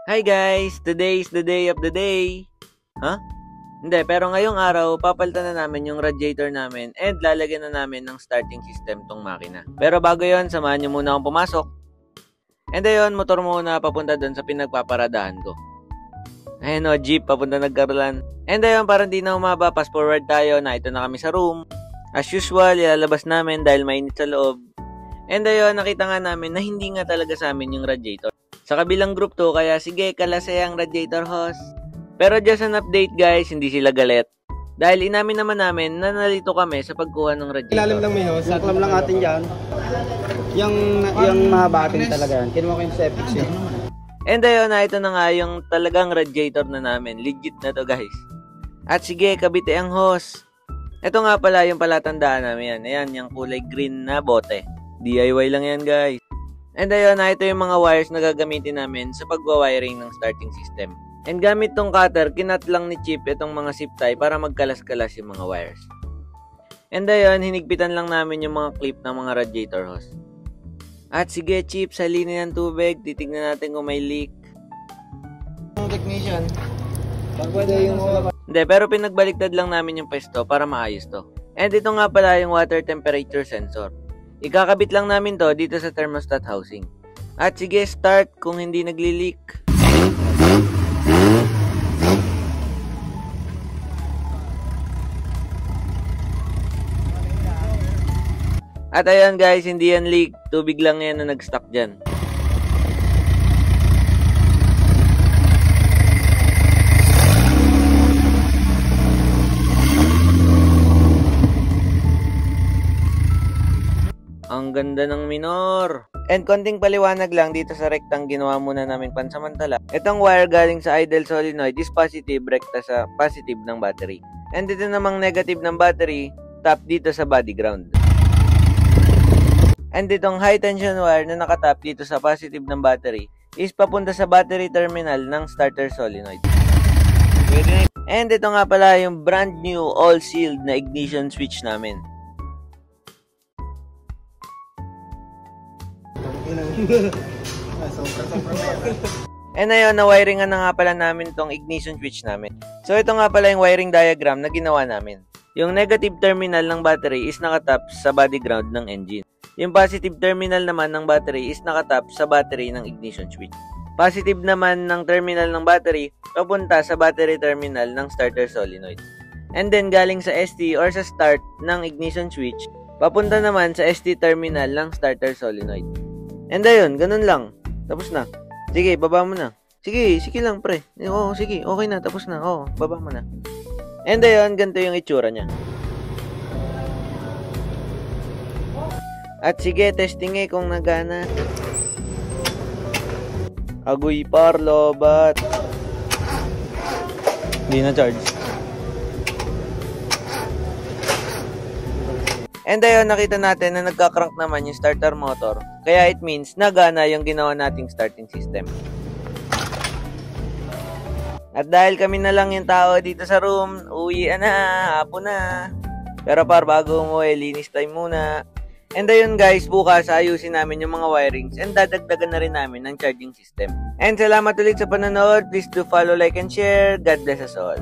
Hi guys! Today is the day of the day. Hindi, pero ngayong araw, papalitan na namin yung radiator namin and lalagyan na namin ng starting system tong makina. Pero bago yon, samahan nyo muna akong pumasok. And ayun, motor muna papunta doon sa pinagpaparadahan ko. Ayun o, jeep papunta nagkarolan. And ayun, para di na umaba, fast forward tayo na ito na kami sa room. As usual, ilalabas namin dahil mainit sa loob. And ayun, nakita nga namin na hindi nga talaga sa amin yung radiator. Sa kabilang group to, kaya sige, kalase ang radiator hose. Pero just an update guys, hindi sila galit. Dahil inamin naman namin na nalito kami sa pagkuha ng radiator. Ilalim lang may hose. Yung clam lang atin dyan. Yung mahaba atin talaga yan. Kinuha ko yung Sepix yun. And ayun na, ito na nga yung talagang radiator na namin. Legit na to guys. At sige, kabite ang hose. Ito nga pala yung palatandaan namin yan. Ayan, yung kulay green na bote. DIY lang yan guys. And ayun na, ito yung mga wires na gagamitin namin sa pagwa-wiring ng starting system. And gamit tong cutter, kinat lang ni Chip itong mga zip tie para magkalas-kalas yung mga wires. And ayun, hinigpitan lang namin yung mga clip ng mga radiator hose. At sige Chip, salinin ng tubig, titignan natin kung may leak. Technician. Pwede yung Hindi, pero pinagbaliktad lang namin yung pwesto para maayos to. And ito nga pala yung water temperature sensor. Ikakabit lang namin to dito sa thermostat housing. At sige, start kung hindi nagli-leak. At ayan guys, hindi yan leak. Tubig lang yan na nag-stuck dyan. Ang ganda ng minor. And konting paliwanag lang dito sa rectang ginawa muna namin pansamantala. Itong wire galing sa idle solenoid is positive rekta sa positive ng battery. And ito namang negative ng battery, tap dito sa body ground. And itong high tension wire na nakatap dito sa positive ng battery is papunta sa battery terminal ng starter solenoid. And ito nga pala yung brand new all sealed na ignition switch namin. And ayun, na-wiringan na nga pala namin tong ignition switch namin. So ito nga pala yung wiring diagram na ginawa namin. Yung negative terminal ng battery is nakatap sa body ground ng engine. Yung positive terminal naman ng battery is nakatap sa battery ng ignition switch. Positive naman ng terminal ng battery papunta sa battery terminal ng starter solenoid. And then galing sa ST or sa start ng ignition switch, papunta naman sa ST terminal ng starter solenoid. And ayun, ganun lang. Tapos na. Sige, baba mo na. Sige lang pre. Oo, sige, okay na, tapos na. Oo, baba mo na. And ayun, ganito yung itsura niya. At sige, testing kung nagana. Agoy parlo, but hindi na charge. And ayun, nakita natin na nagka-crank naman yung starter motor. Kaya it means nagana yung ginawa nating starting system. At dahil kami na lang yung tao dito sa room, uwi na, hapon na. Pero bago umuwi, linis time muna. And ayun guys, bukas ayusin namin yung mga wirings and dadagdagan na rin namin ng charging system. And salamat ulit sa panonood. Please do follow, like, and share. God bless us all.